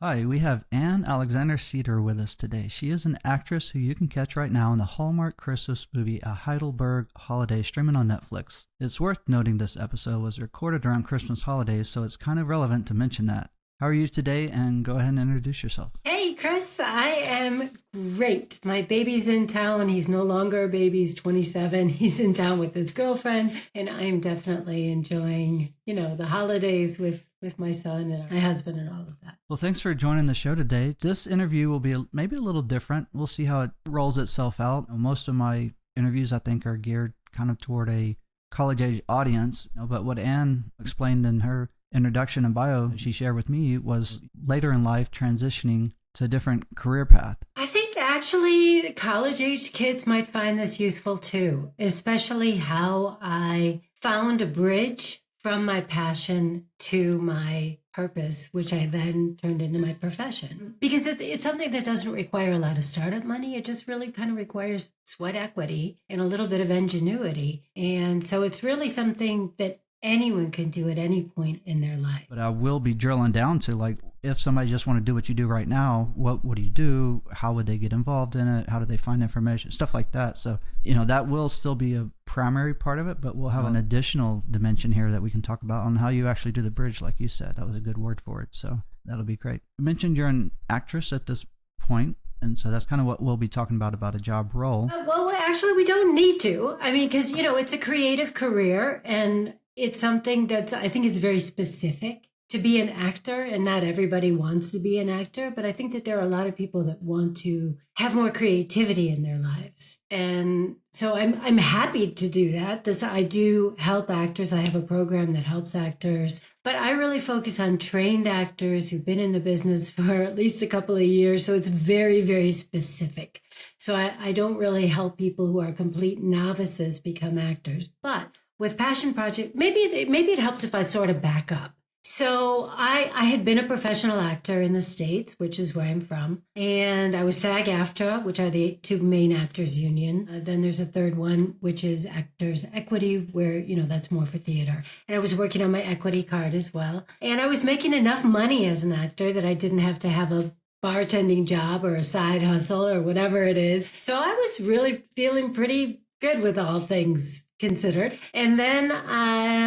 Hi, we have Anne Alexander-Sieder with us today. She is an actress who you can catch right now in the Hallmark Christmas movie A Heidelberg Holiday streaming on Netflix. It's worth noting this episode was recorded around Christmas holidays, so it's kind of relevant to mention that. How are you today? And go ahead and introduce yourself. Hey, Chris, I am great. My baby's in town. He's no longer a baby. He's 27. He's in town with his girlfriend, and I'm definitely enjoying, the holidays with my son and my husband and all of that. Well, thanks for joining the show today. This interview will be maybe a little different. We'll see how it rolls itself out. Most of my interviews, I think, are geared kind of toward a college-age audience. But what Anne explained in her introduction and bio she shared with me was later in life transitioning to a different career path. I think actually college-age kids might find this useful too, especially how I found a bridge from my passion to my purpose, which I then turned into my profession. Because it's something that doesn't require a lot of startup money. It just really kind of requires sweat equity and a little bit of ingenuity. And so it's really something that anyone can do at any point in their life. But I will be drilling down to if somebody just want to do what you do right now, what do you do? How would they get involved in it? How do they find information? Stuff like that. So, that will still be a primary part of it, but we'll have an additional dimension here that we can talk about on how you actually do the bridge, like you said. That was a good word for it. So that'll be great. You mentioned you're an actress at this point, and so that's kind of what we'll be talking about a job role. Well, actually, we don't need to. I mean, because, it's a creative career, and it's something that I think is very specific to be an actor, and not everybody wants to be an actor, but I think that there are a lot of people that want to have more creativity in their lives. And so I'm happy to do that. I do help actors. I have a program that helps actors, but I really focus on trained actors who've been in the business for at least a couple of years. So it's very, very specific. So I don't really help people who are complete novices become actors. But with Passion Project, maybe it helps if I sort of back up. So I had been a professional actor in the States, which is where I'm from. And I was SAG-AFTRA, which are the two main actors union. Then there's a third one, which is Actors Equity, where, that's more for theater. And I was working on my equity card as well. And I was making enough money as an actor that I didn't have to have a bartending job or a side hustle or whatever it is. So I was really feeling pretty good with all things considered. And then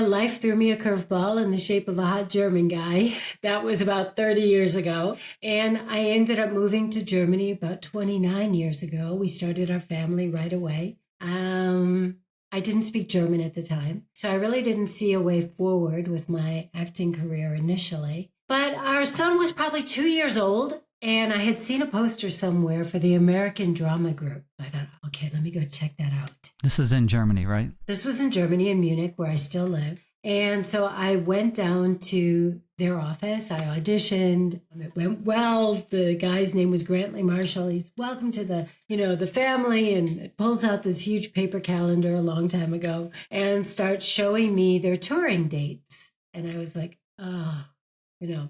life threw me a curveball in the shape of a hot German guy. That was about 30 years ago. And I ended up moving to Germany about 29 years ago. We started our family right away. I didn't speak German at the time, so I really didn't see a way forward with my acting career initially. But our son was probably 2 years old, and I had seen a poster somewhere for the American Drama Group. I thought, okay, let me go check that out. This is in Germany, right? This was in Germany, in Munich, where I still live. And so I went down to their office. I auditioned. It went well. The guy's name was Grantley Marshall. He's welcome to the family, and it pulls out this huge paper calendar a long time ago and starts showing me their touring dates. And I was like, oh.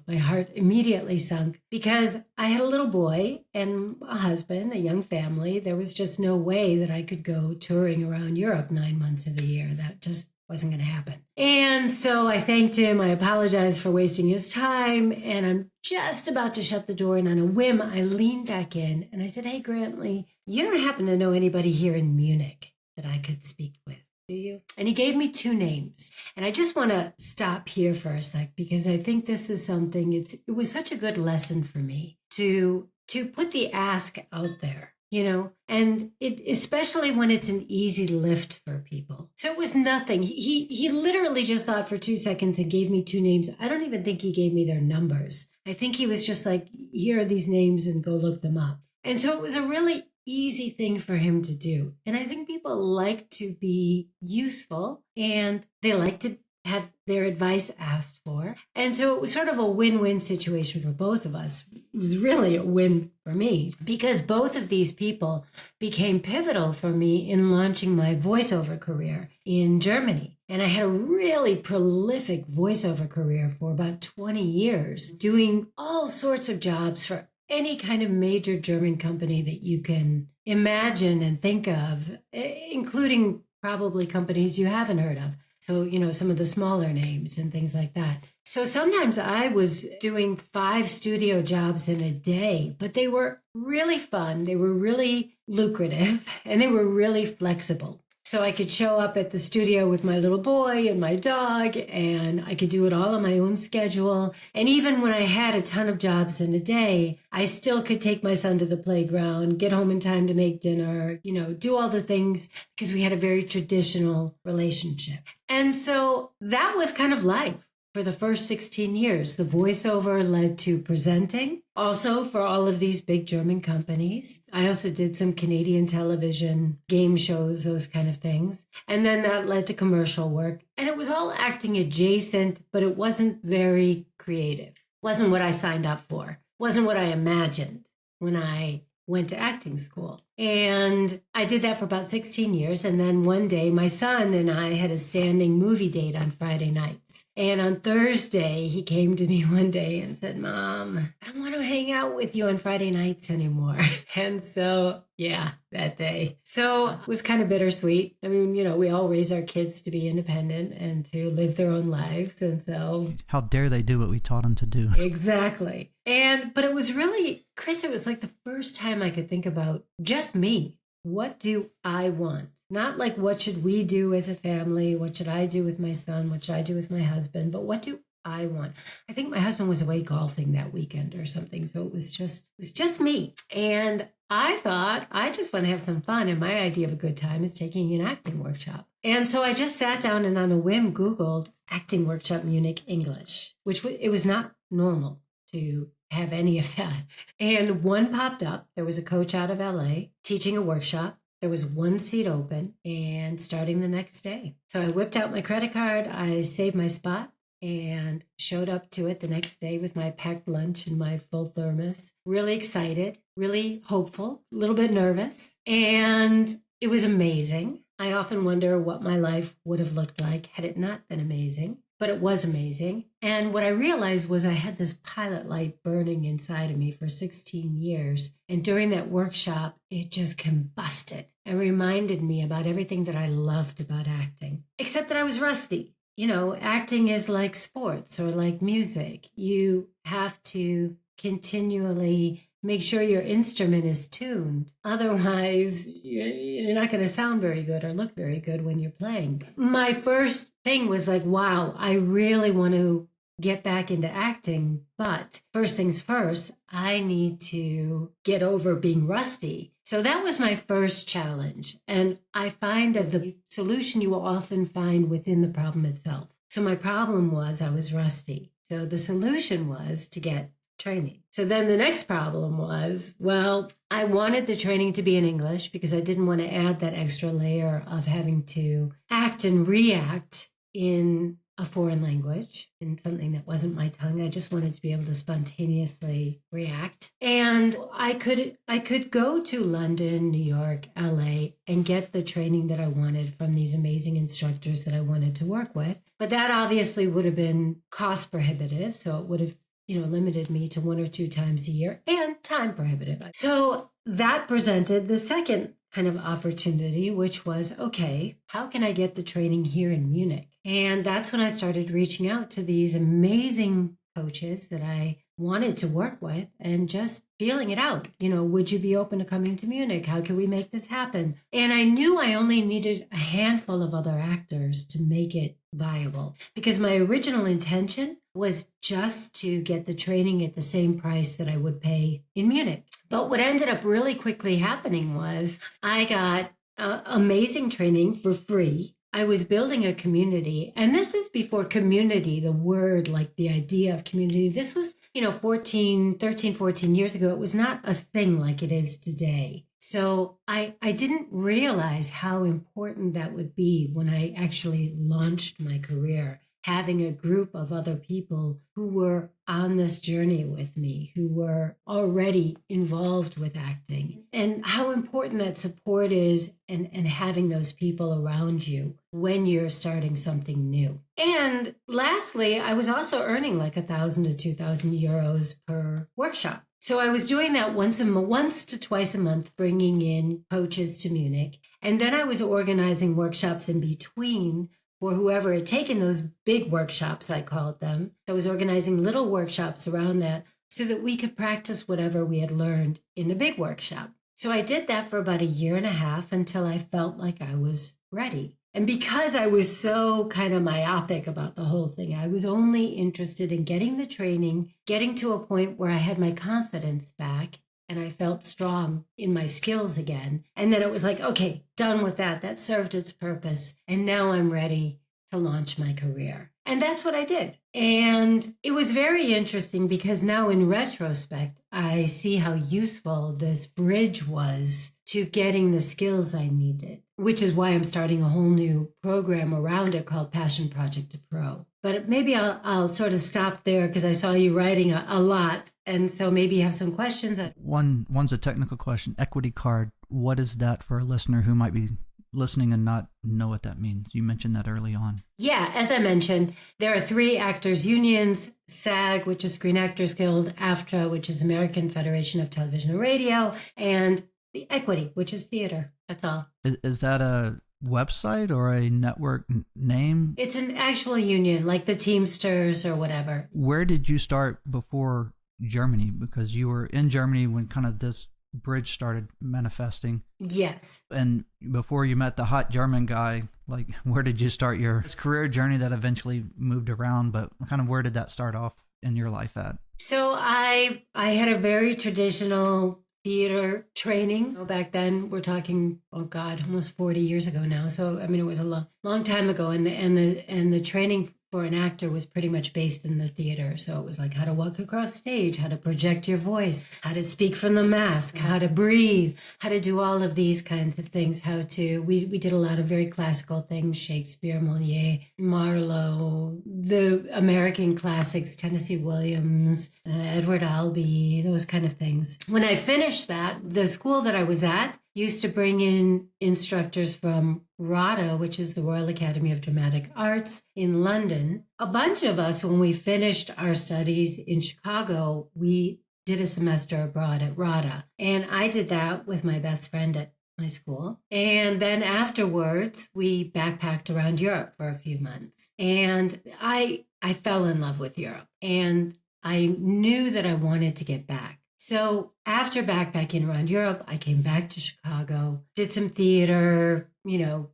My heart immediately sunk because I had a little boy and a husband, a young family. There was just no way that I could go touring around Europe 9 months of the year. That just wasn't going to happen. And so I thanked him. I apologized for wasting his time. And I'm just about to shut the door. And on a whim, I leaned back in and I said, hey, Grantley, you don't happen to know anybody here in Munich that I could speak with, do you? And he gave me two names. And I just want to stop here for a sec because I think this is something, it was such a good lesson for me to put the ask out there, and it, especially when it's an easy lift for people. So it was nothing. He literally just thought for 2 seconds and gave me two names. I don't even think he gave me their numbers. I think he was just like, here are these names and go look them up. And so it was a really easy thing for him to do. And I think people like to be useful and they like to have their advice asked for. And so it was sort of a win-win situation for both of us. It was really a win for me because both of these people became pivotal for me in launching my voiceover career in Germany. And I had a really prolific voiceover career for about 20 years, doing all sorts of jobs for any kind of major German company that you can imagine and think of, including probably companies you haven't heard of. So, some of the smaller names and things like that. So sometimes I was doing 5 studio jobs in a day, but they were really fun. They were really lucrative and they were really flexible. So I could show up at the studio with my little boy and my dog, and I could do it all on my own schedule. And even when I had a ton of jobs in a day, I still could take my son to the playground, get home in time to make dinner, do all the things because we had a very traditional relationship. And so that was kind of life. For the first 16 years, the voiceover led to presenting, also for all of these big German companies. I also did some Canadian television, game shows, those kind of things. And then that led to commercial work. And it was all acting adjacent, but it wasn't very creative. Wasn't what I signed up for. Wasn't what I imagined when I went to acting school. And I did that for about 16 years. And then one day, my son and I had a standing movie date on Friday nights. And on Thursday, he came to me one day and said, Mom, I don't want to hang out with you on Friday nights anymore. And so, yeah, that day. So it was kind of bittersweet. I mean, we all raise our kids to be independent and to live their own lives. And so... How dare they do what we taught them to do? Exactly. But it was really, Chris, it was like the first time I could think about just me. What do I want? Not like what should we do as a family? What should I do with my son? What should I do with my husband? But what do I want? I think my husband was away golfing that weekend or something. So it was just me. And I thought I just want to have some fun. And my idea of a good time is taking an acting workshop. And so I just sat down and on a whim Googled acting workshop Munich English, which it was not normal to have any of that. And one popped up. There was a coach out of LA teaching a workshop. There was one seat open and starting the next day. So I whipped out my credit card. I saved my spot and showed up to it the next day with my packed lunch and my full thermos. Really excited, really hopeful, a little bit nervous. And it was amazing. I often wonder what my life would have looked like had it not been amazing. But it was amazing. And what I realized was I had this pilot light burning inside of me for 16 years. And during that workshop, it just combusted and reminded me about everything that I loved about acting, except that I was rusty. Acting is like sports or like music. You have to continually make sure your instrument is tuned. Otherwise, you're not going to sound very good or look very good when you're playing. My first thing was like, wow, I really want to get back into acting. But first things first, I need to get over being rusty. So that was my first challenge. And I find that the solution you will often find within the problem itself. So my problem was I was rusty. So the solution was to get training. So then the next problem was, well, I wanted the training to be in English because I didn't want to add that extra layer of having to act and react in a foreign language, in something that wasn't my tongue. I just wanted to be able to spontaneously react. And I could go to London, New York, LA, and get the training that I wanted from these amazing instructors that I wanted to work with. But that obviously would have been cost prohibitive. So it would have limited me to 1 or 2 times a year and time prohibitive. So that presented the second kind of opportunity, which was, okay, how can I get the training here in Munich? And that's when I started reaching out to these amazing coaches that I wanted to work with and just feeling it out. Would you be open to coming to Munich? How can we make this happen? And I knew I only needed a handful of other actors to make it viable because my original intention was just to get the training at the same price that I would pay in Munich. But what ended up really quickly happening was I got amazing training for free. I was building a community, and this is before community, the word, like the idea of community. This was, 13, 14 years ago. It was not a thing like it is today. So I didn't realize how important that would be when I actually launched my career, having a group of other people who were on this journey with me, who were already involved with acting, and how important that support is and having those people around you when you're starting something new. And lastly, I was also earning like 1,000 to 2,000 euros per workshop. So I was doing that once to twice a month, bringing in coaches to Munich. And then I was organizing workshops in between for whoever had taken those big workshops, I called them. I was organizing little workshops around that so that we could practice whatever we had learned in the big workshop. So I did that for about 1.5 years until I felt like I was ready. And because I was so kind of myopic about the whole thing, I was only interested in getting the training, getting to a point where I had my confidence back and I felt strong in my skills again. And then it was like, okay, done with that. That served its purpose. And now I'm ready to launch my career. And that's what I did. And it was very interesting because now in retrospect, I see how useful this bridge was to getting the skills I needed, which is why I'm starting a whole new program around it called Passion Project to Pro. But maybe I'll sort of stop there because I saw you writing a lot. And so maybe you have some questions. One's a technical question. Equity card. What is that for a listener who might be listening and not know what that means? You mentioned that early on. Yeah, as I mentioned, there are 3 actors unions: SAG, which is Screen Actors Guild; AFTRA, which is American Federation of Television and Radio; and the Equity, which is theater. That's all. Is that a website or a network name? It's an actual union, like the Teamsters or whatever. Where did you start before Germany? Because you were in Germany when kind of this bridge started manifesting. Yes. And before you met the hot German guy, like, where did you start your career journey that eventually moved around, but kind of where did that start off in your life at? So I had a very traditional theater training. Back then, we're talking, oh God, almost 40 years ago now. So, I mean, it was a long time ago. And the training for an actor was pretty much based in the theater. So it was like how to walk across stage, how to project your voice, how to speak from the mask, how to breathe, how to do all of these kinds of things, we did a lot of very classical things: Shakespeare, Moliere, Marlowe, the American classics, Tennessee Williams, Edward Albee, those kind of things. When I finished that, the school that I was at used to bring in instructors from RADA, which is the Royal Academy of Dramatic Arts in London. A bunch of us, when we finished our studies in Chicago, we did a semester abroad at RADA. And I did that with my best friend at my school. And then afterwards, we backpacked around Europe for a few months. And I fell in love with Europe. And I knew that I wanted to get back. So after backpacking around Europe, I came back to Chicago, did some theater,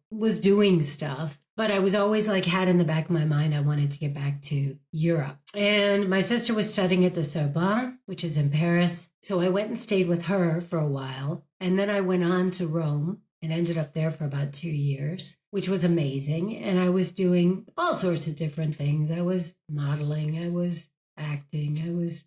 was doing stuff. But I was always had in the back of my mind, I wanted to get back to Europe. And my sister was studying at the Sorbonne, which is in Paris. So I went and stayed with her for a while. And then I went on to Rome and ended up there for about 2 years, which was amazing. And I was doing all sorts of different things. I was modeling, I was acting, I was,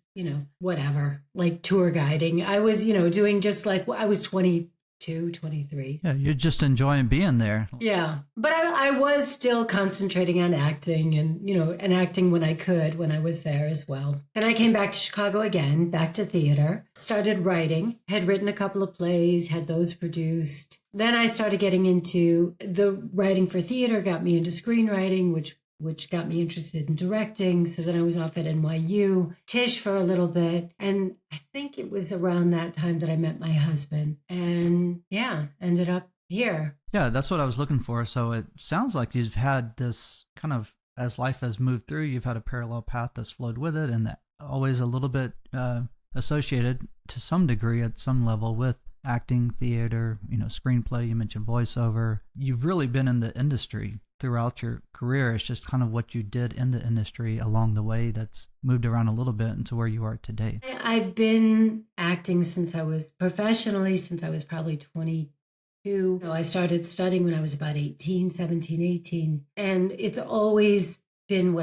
whatever, like tour guiding. I was, doing just I was 22, 23. Yeah, you're just enjoying being there. Yeah. But I was still concentrating on acting and acting when I could, when I was there as well. Then I came back to Chicago again, back to theater, started writing, had written a couple of plays, had those produced. Then I started getting into the writing for theater, got me into screenwriting, which got me interested in directing. So then I was off at NYU, Tisch for a little bit. And I think it was around that time that I met my husband. And yeah, ended up here. Yeah, that's what I was looking for. So it sounds like you've had this kind of, as life has moved through, you've had a parallel path that's flowed with it, and that always a little bit associated to some degree at some level with acting, theater, screenplay. You mentioned voiceover. You've really been in the industry throughout your career. It's just kind of what you did in the industry along the way that's moved around a little bit into where you are today. I've been acting professionally since I was probably 22. I started studying when I was about 17, 18. And it's always been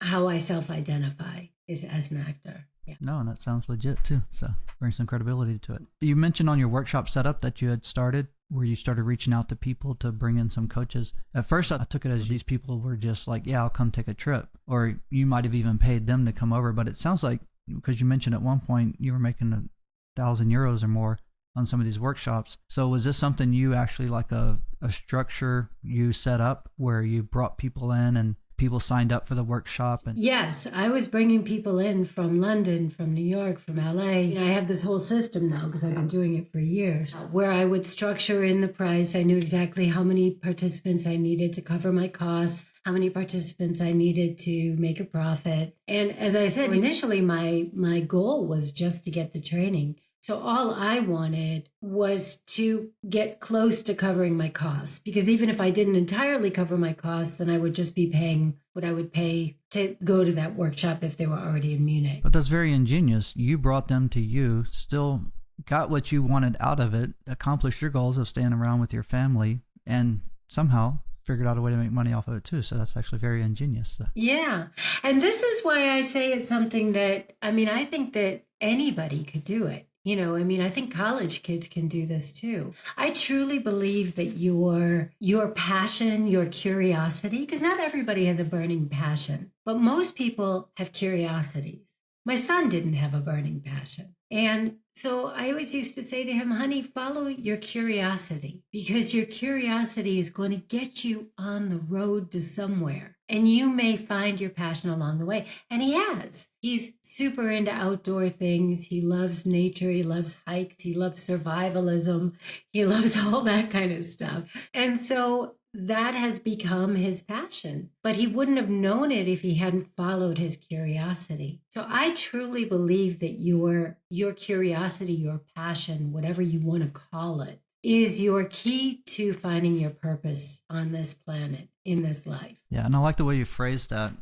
how I self-identify is as an actor. Yeah. No, and that sounds legit too. So bring some credibility to it. You mentioned on your workshop setup that you had started where you started reaching out to people to bring in some coaches. At first, I took it as these people were just like, yeah, I'll come take a trip. Or you might have even paid them to come over. But it sounds like, because you mentioned at one point you were making €1,000 or more on some of these workshops. So was this something you actually like a structure you set up where you brought people in and people signed up for the workshop? Yes, I was bringing people in from London, from New York, from LA. I have this whole system now because I've been doing it for years where I would structure in the price. I knew exactly how many participants I needed to cover my costs, how many participants I needed to make a profit. And as I said, initially my goal was just to get the training. So all I wanted was to get close to covering my costs, because even if I didn't entirely cover my costs, then I would just be paying what I would pay to go to that workshop if they were already in Munich. But that's very ingenious. You brought them to you, still got what you wanted out of it, accomplished your goals of staying around with your family, and somehow figured out a way to make money off of it too. So that's actually very ingenious. So. Yeah. And this is why I say it's something that, I think that anybody could do it. I think college kids can do this too. I truly believe that your passion, your curiosity, because not everybody has a burning passion, but most people have curiosities. My son didn't have a burning passion. And so I always used to say to him, honey, follow your curiosity, because your curiosity is going to get you on the road to somewhere. And you may find your passion along the way. And he has. He's super into outdoor things. He loves nature. He loves hikes. He loves survivalism. He loves all that kind of stuff. And so that has become his passion. But he wouldn't have known it if he hadn't followed his curiosity. So I truly believe that your curiosity, your passion, whatever you want to call it, is your key to finding your purpose on this planet, in this life. Yeah, and I like the way you phrased that.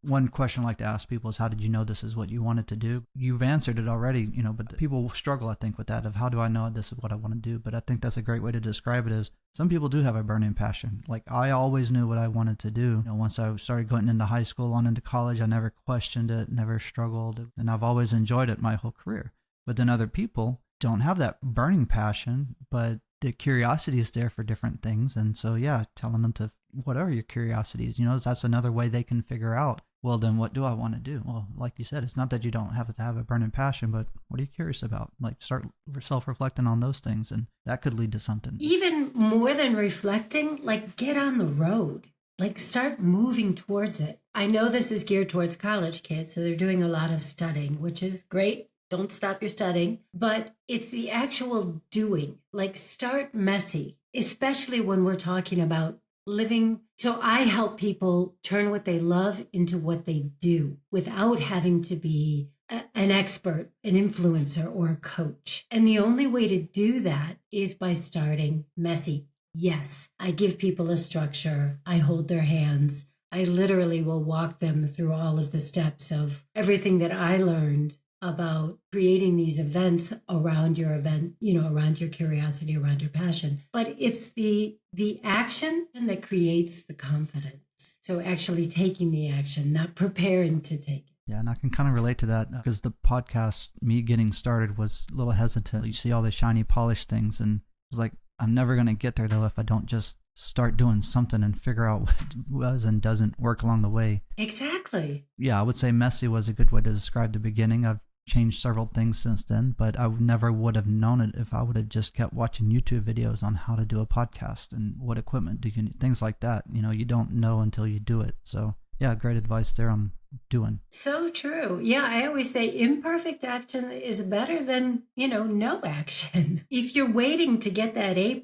One question I like to ask people is, how did you know this is what you wanted to do? You've answered it already, but people struggle, I think, with that of how do I know this is what I want to do? But I think that's a great way to describe it is some people do have a burning passion. Like I always knew what I wanted to do. Once I started going into high school, on into college, I never questioned it, never struggled, and I've always enjoyed it my whole career. But then other people don't have that burning passion, but the curiosity is there for different things. And so, yeah, telling them to, what are your curiosities? That's another way they can figure out, well, then what do I want to do? Well, like you said, it's not that you don't have to have a burning passion, but what are you curious about? Like start self-reflecting on those things, and that could lead to something. Even more than reflecting, like get on the road, like start moving towards it. I know this is geared towards college kids, so they're doing a lot of studying, which is great. Don't stop your studying, but it's the actual doing. Like start messy, especially when we're talking about living. So I help people turn what they love into what they do without having to be an expert, an influencer, or a coach. And the only way to do that is by starting messy. Yes, I give people a structure. I hold their hands. I literally will walk them through all of the steps of everything that I learned about creating these events around your event, around your curiosity, around your passion. But it's the action that creates the confidence. So actually taking the action, not preparing to take it. Yeah, and I can kind of relate to that because the podcast, me getting started, was a little hesitant. You see all the shiny, polished things, and it's like, I'm never going to get there, though, if I don't just start doing something and figure out what was and doesn't work along the way. Exactly. Yeah, I would say messy was a good way to describe the beginning. I've changed several things since then, but I never would have known it if I would have just kept watching YouTube videos on how to do a podcast and what equipment do you need, things like that. You don't know until you do it. So yeah, great advice there on doing. So true. Yeah, I always say imperfect action is better than, no action. If you're waiting to get that A+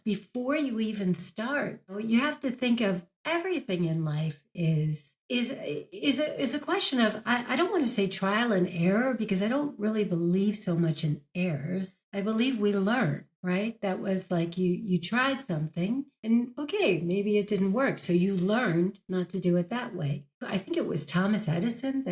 before you even start, you have to think of everything in life is a question of, I don't want to say trial and error, because I don't really believe so much in errors. I believe we learn, right? That was like you tried something and okay, maybe it didn't work. So you learned not to do it that way. I think it was Thomas Edison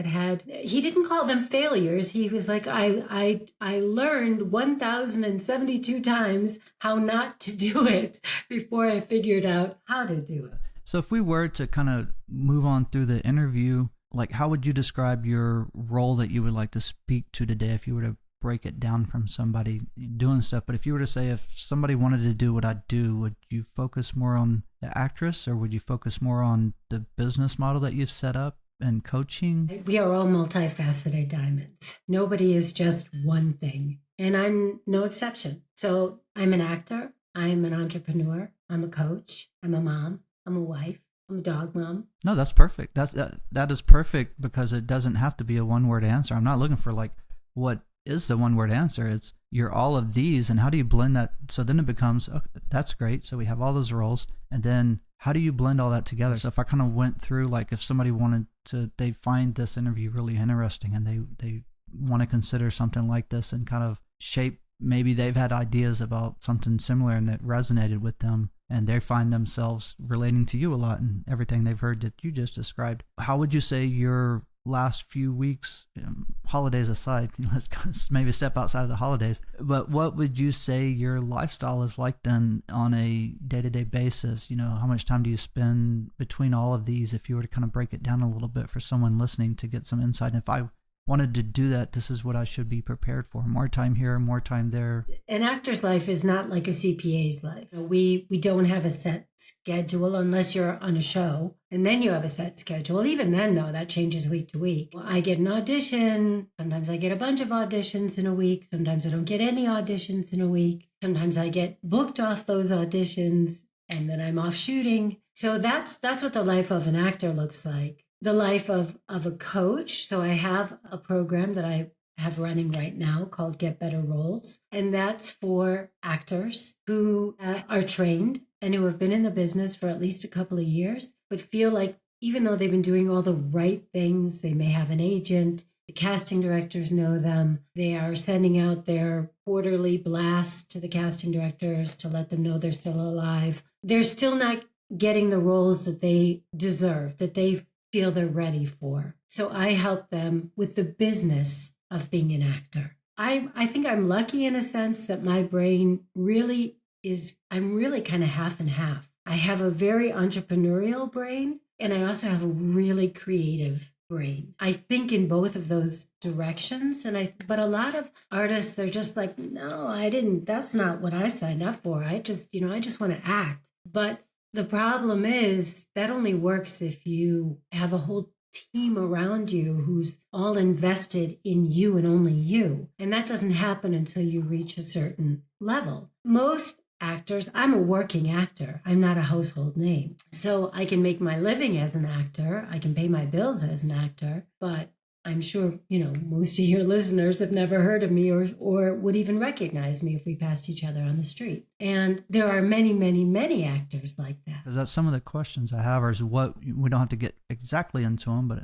he didn't call them failures. He was like, I learned 1,072 times how not to do it before I figured out how to do it. So if we were to kind of move on through the interview, like how would you describe your role that you would like to speak to today if you were to break it down from somebody doing stuff? But if you were to say, if somebody wanted to do what I do, would you focus more on the actress, or would you focus more on the business model that you've set up and coaching? We are all multifaceted diamonds. Nobody is just one thing. And I'm no exception. So I'm an actor. I'm an entrepreneur. I'm a coach. I'm a mom. I'm a wife. I'm a dog mom. No, that's perfect. That is perfect, because it doesn't have to be a one-word answer. I'm not looking for like what is the one-word answer. It's you're all of these, and how do you blend that? So then it becomes, okay, that's great. So we have all those roles, and then how do you blend all that together? So if I kind of went through, like if somebody wanted to, they find this interview really interesting and they want to consider something like this and kind of shape, maybe they've had ideas about something similar and that resonated with them, and they find themselves relating to you a lot and everything they've heard that you just described. How would you say your last few weeks, holidays aside, let's maybe step outside of the holidays, but what would you say your lifestyle is like then on a day-to-day basis? How much time do you spend between all of these, if you were to kind of break it down a little bit for someone listening to get some insight? And if I wanted to do that, this is what I should be prepared for. More time here, more time there. An actor's life is not like a CPA's life. We don't have a set schedule unless you're on a show, and then you have a set schedule. Even then, though, that changes week to week. I get an audition. Sometimes I get a bunch of auditions in a week. Sometimes I don't get any auditions in a week. Sometimes I get booked off those auditions, and then I'm off shooting. So that's what the life of an actor looks like. The life of a coach. So I have a program that I have running right now called Get Better Roles. And that's for actors who are trained and who have been in the business for at least a couple of years, but feel like even though they've been doing all the right things, they may have an agent, the casting directors know them, they are sending out their quarterly blast to the casting directors to let them know they're still alive. They're still not getting the roles that they deserve, that they feel they're ready for. So I help them with the business of being an actor. I think I'm lucky in a sense that my brain really I'm really kind of half and half. I have a very entrepreneurial brain, and I also have a really creative brain. I think in both of those directions. But a lot of artists, they're just like, no, that's not what I signed up for. I just want to act. But the problem is that only works if you have a whole team around you who's all invested in you and only you. And that doesn't happen until you reach a certain level. Most actors, I'm a working actor. I'm not a household name. So I can make my living as an actor. I can pay my bills as an actor, but I'm sure, most of your listeners have never heard of me or would even recognize me if we passed each other on the street. And there are many, many, many actors like that. Because that's some of the questions I have, is what, we don't have to get exactly into them, but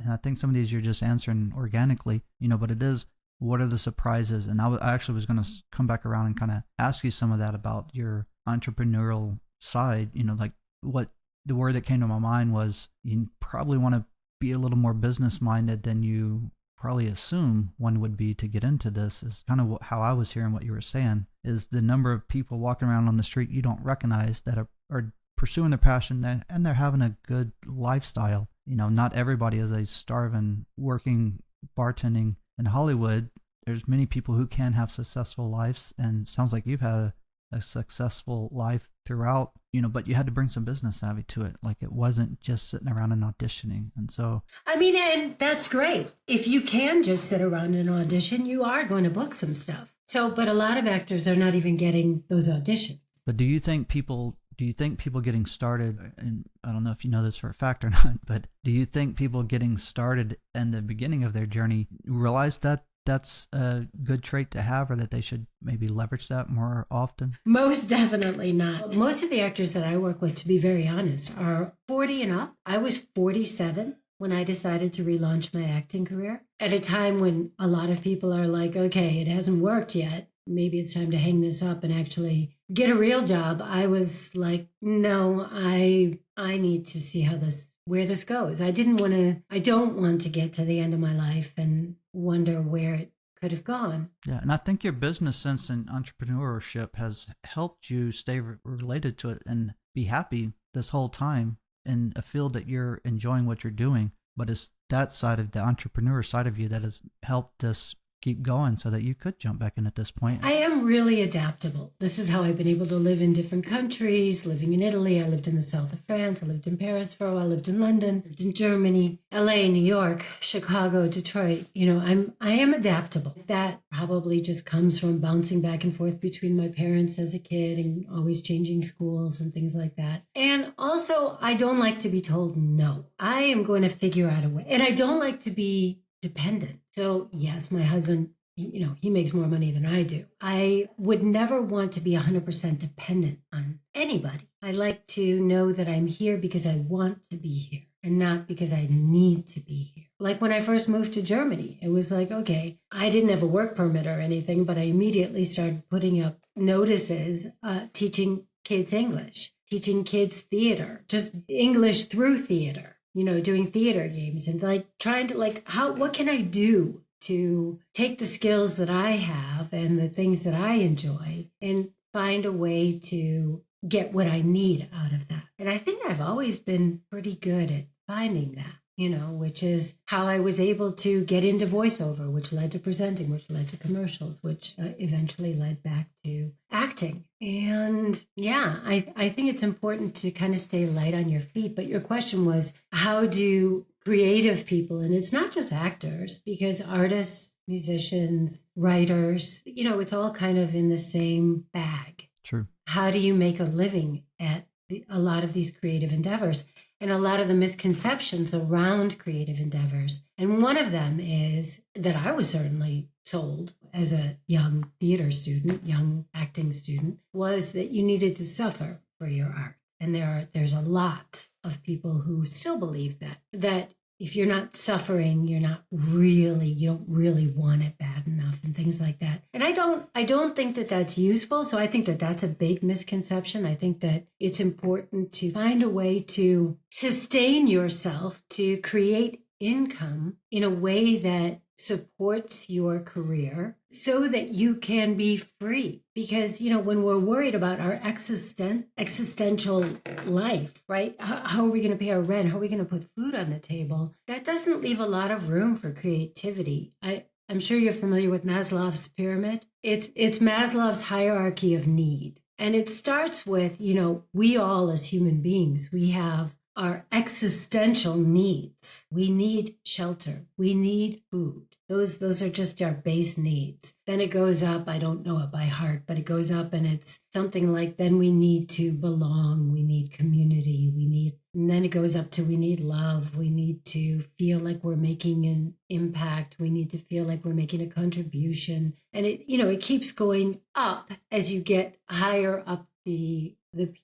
I think some of these you're just answering organically, but it is, what are the surprises? And I actually was going to come back around and kind of ask you some of that about your entrepreneurial side, like what the word that came to my mind was, you probably want to be a little more business minded than you probably assume one would be to get into this. Is kind of how I was hearing what you were saying, is the number of people walking around on the street you don't recognize that are pursuing their passion and they're having a good lifestyle. Not everybody is a starving working bartending in Hollywood. There's many people who can have successful lives, and it sounds like you've had a successful life throughout, but you had to bring some business savvy to it. Like it wasn't just sitting around and auditioning. And so, and that's great. If you can just sit around and audition, you are going to book some stuff. So, but a lot of actors are not even getting those auditions. But do you think people getting started, and I don't know if you know this for a fact or not, but do you think people getting started in the beginning of their journey realize that that's a good trait to have, or that they should maybe leverage that more often? Most definitely not. Most of the actors that I work with, to be very honest, are 40 and up. I was 47 when I decided to relaunch my acting career, at a time when a lot of people are like, okay, it hasn't worked yet. Maybe it's time to hang this up and actually get a real job. I was like, no, I need to see where this goes. I don't want to get to the end of my life and wonder where it could have gone. Yeah, and I think your business sense and entrepreneurship has helped you stay related to it and be happy this whole time in a field that you're enjoying what you're doing. But it's that side of the entrepreneur side of you that has helped this keep going so that you could jump back in at this point. I am really adaptable. This is how I've been able to live in different countries, living in Italy. I lived in the south of France. I lived in Paris for a while. I lived in London, lived in Germany, LA, New York, Chicago, Detroit. I am adaptable. That probably just comes from bouncing back and forth between my parents as a kid and always changing schools and things like that. And also, I don't like to be told no. I am going to figure out a way. And I don't like to be dependent. So yes, my husband he makes more money than I do. I would never want to be 100% dependent on anybody. I like to know that I'm here because I want to be here and not because I need to be here. Like when I first moved to Germany, it was like, okay, I didn't have a work permit or anything, but I immediately started putting up notices teaching kids English, teaching kids theater, just English through theater, doing theater games and like trying to what can I do to take the skills that I have and the things that I enjoy and find a way to get what I need out of that. And I think I've always been pretty good at finding that, which is how I was able to get into voiceover, which led to presenting, which led to commercials, which eventually led back to acting. And yeah, I think it's important to kind of stay light on your feet. But your question was, how do creative people, and it's not just actors, because artists, musicians, writers, it's all kind of in the same bag. True. How do you make a living at a lot of these creative endeavors? And a lot of the misconceptions around creative endeavors. And one of them is that I was certainly sold as a young theater student, young acting student, was that you needed to suffer for your art. And there's a lot of people who still believe that if you're not suffering, you don't really want it bad enough and things like that. And I don't think that that's useful. So I think that that's a big misconception. I think that it's important to find a way to sustain yourself, to create income in a way that supports your career so that you can be free. Because, when we're worried about our existential life, right? How are we going to pay our rent? How are we going to put food on the table? That doesn't leave a lot of room for creativity. I'm sure you're familiar with Maslow's pyramid. It's Maslow's hierarchy of need. And it starts with, we all as human beings, we have our existential needs. We need shelter. We need food. Those are just our base needs. Then it goes up, I don't know it by heart, but it goes up and it's something like, then we need to belong. We need community. And then it goes up to, we need love. We need to feel like we're making an impact. We need to feel like we're making a contribution. And it keeps going up as you get higher up the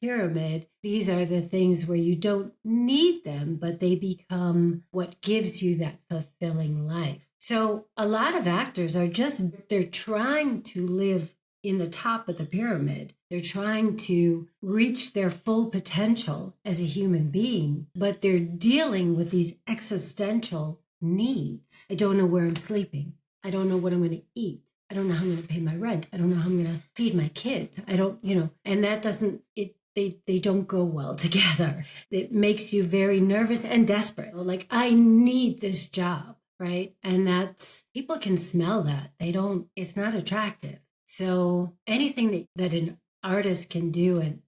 pyramid. These are the things where you don't need them, but they become what gives you that fulfilling life. So a lot of actors they're trying to live in the top of the pyramid. They're trying to reach their full potential as a human being, but they're dealing with these existential needs. I don't know where I'm sleeping. I don't know what I'm going to eat. I don't know how I'm going to pay my rent. I don't know how I'm going to feed my kids. I don't, and that doesn't, they don't go well together. It makes you very nervous and desperate. Like, I need this job, right? And people can smell that. It's not attractive. So anything that an artist can do and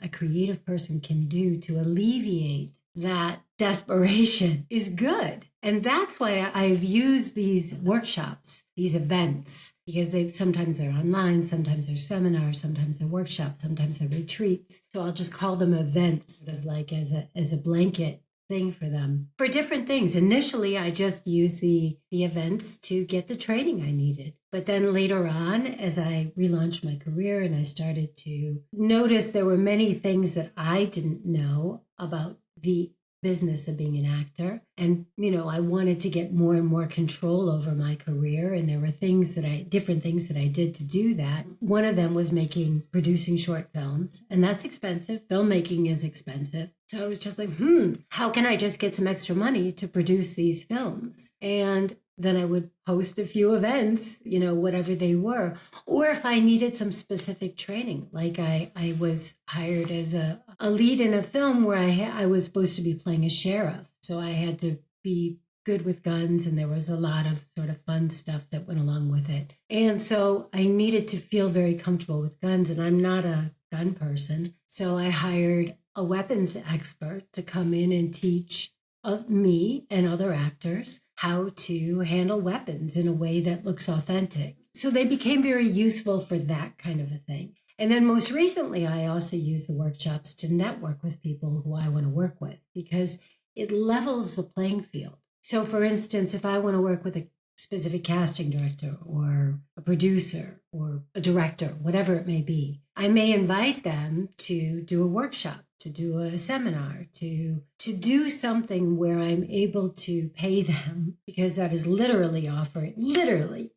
a creative person can do to alleviate that desperation is good. And that's why I've used these workshops, these events, because sometimes they're online, sometimes they're seminars, sometimes they're workshops, sometimes they're retreats. So I'll just call them events, sort of like as a blanket thing for them for different things. Initially, I just used the events to get the training I needed. But then later on, as I relaunched my career and I started to notice there were many things that I didn't know about the business of being an actor. And, I wanted to get more and more control over my career. And there were different things that I did to do that. One of them was producing short films. And that's expensive. Filmmaking is expensive. So I was just like, how can I just get some extra money to produce these films? And then I would host a few events, whatever they were. Or if I needed some specific training, like I was hired as a lead in a film where I was supposed to be playing a sheriff. So I had to be good with guns, and there was a lot of sort of fun stuff that went along with it. And so I needed to feel very comfortable with guns, and I'm not a gun person. So I hired a weapons expert to come in and teach me and other actors how to handle weapons in a way that looks authentic. So they became very useful for that kind of a thing. And then most recently, I also use the workshops to network with people who I want to work with, because it levels the playing field. So for instance, if I want to work with specific casting director or a producer or a director, whatever it may be, I may invite them to do a workshop, to do a seminar, to do something where I'm able to pay them, because that is literally,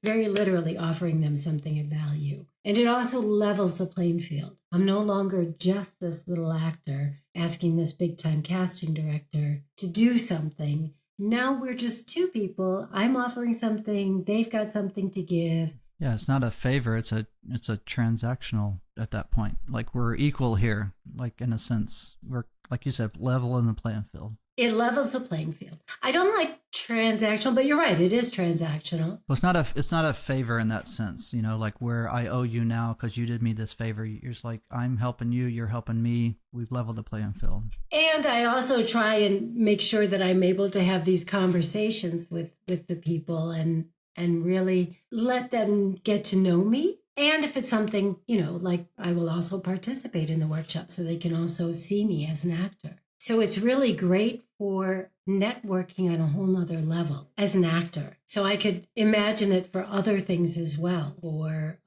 very literally offering them something of value. And it also levels the playing field. I'm no longer just this little actor asking this big time casting director to do something. Now we're just two people. I'm offering something. They've got something to give. Yeah, it's not a favor. It's a transactional at that point. Like, we're equal here. Like, in a sense, we're, like you said, level in the playing field. It levels the playing field. I don't like transactional, but you're right. It is transactional. Well, it's not a favor in that sense, you know, like where I owe you now because you did me this favor. You're just like, I'm helping you, you're helping me. We've leveled the playing field. And I also try and make sure that I'm able to have these conversations with the people and really let them get to know me. And if it's something, you know, like, I will also participate in the workshop so they can also see me as an actor. So it's really great for networking on a whole nother level as an actor. So I could imagine it for other things as well, or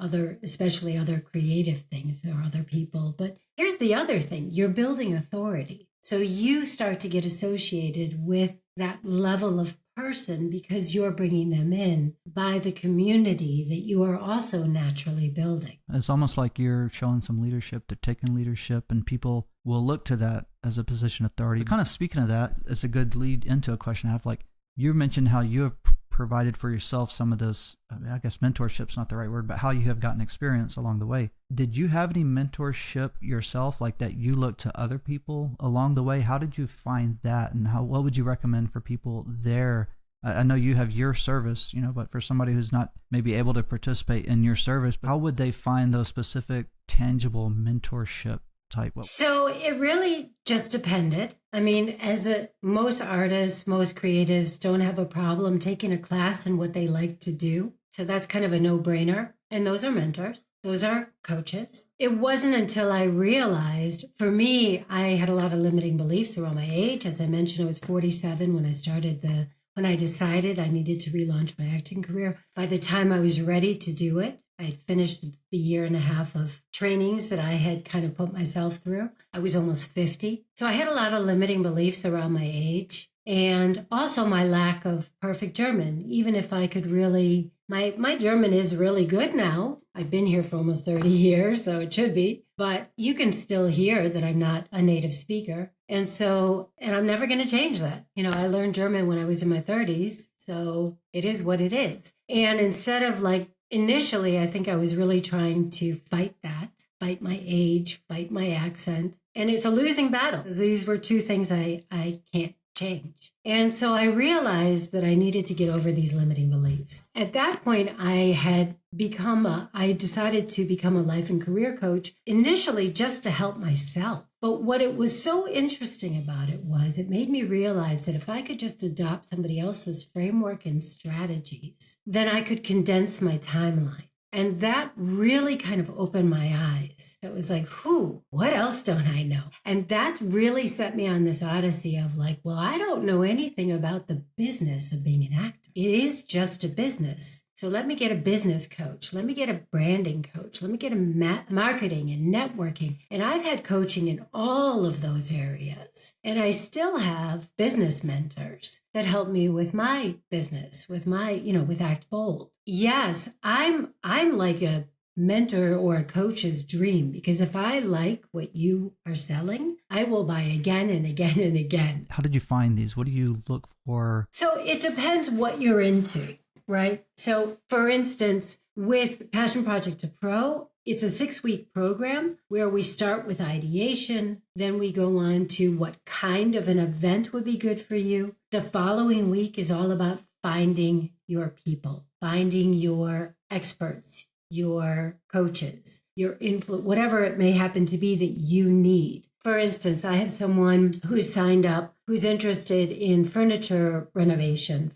especially other creative things or other people. But here's the other thing. You're building authority. So you start to get associated with that level of person because you're bringing them in by the community that you are also naturally building. It's almost like you're showing some leadership, they're taking leadership, and people will look to that as a position of authority. Kind of speaking of that, it's a good lead into a question I have. Like, you mentioned how you have provided for yourself some of this, I guess mentorship's not the right word, but how you have gotten experience along the way. Did you have any mentorship yourself, like that you looked to other people along the way? How did you find that, and what would you recommend for people there? I know you have your service, you know, but for somebody who's not maybe able to participate in your service, how would they find those specific tangible mentorship type? So it really just depended. I mean, most artists, most creatives don't have a problem taking a class in what they like to do. So that's kind of a no-brainer. And those are mentors. Those are coaches. It wasn't until I realized, for me, I had a lot of limiting beliefs around my age. As I mentioned, I was 47 when I decided I needed to relaunch my acting career. By the time I was ready to do it, I had finished the year and a half of trainings that I had kind of put myself through. I was almost 50. So I had a lot of limiting beliefs around my age and also my lack of perfect German. Even if I could really, my German is really good now. I've been here for almost 30 years, so it should be. But you can still hear that I'm not a native speaker. And I'm never going to change that. You know, I learned German when I was in my 30s, so it is what it is. And instead of initially, I think I was really trying to fight my age, fight my accent. And it's a losing battle. These were two things I can't change. And so I realized that I needed to get over these limiting beliefs. At that point, I decided to become a life and career coach, initially just to help myself. But what it was so interesting about it was it made me realize that if I could just adopt somebody else's framework and strategies, then I could condense my timeline. And that really kind of opened my eyes. It was like, what else don't I know? And that really set me on this odyssey of I don't know anything about the business of being an actor. It is just a business. So let me get a business coach. Let me get a branding coach. Let me get a marketing and networking. And I've had coaching in all of those areas. And I still have business mentors that help me with my business, with with Act Bold. Yes, I'm like a mentor or a coach's dream, because if I like what you are selling, I will buy again and again and again. How did you find these? What do you look for? So it depends what you're into, right? So for instance, with Passion Project to Pro, it's a 6-week program where we start with ideation. Then we go on to what kind of an event would be good for you. The following week is all about finding your people, finding your experts, your coaches, your influence, whatever it may happen to be that you need. For instance, I have someone who's signed up who's interested in furniture renovation,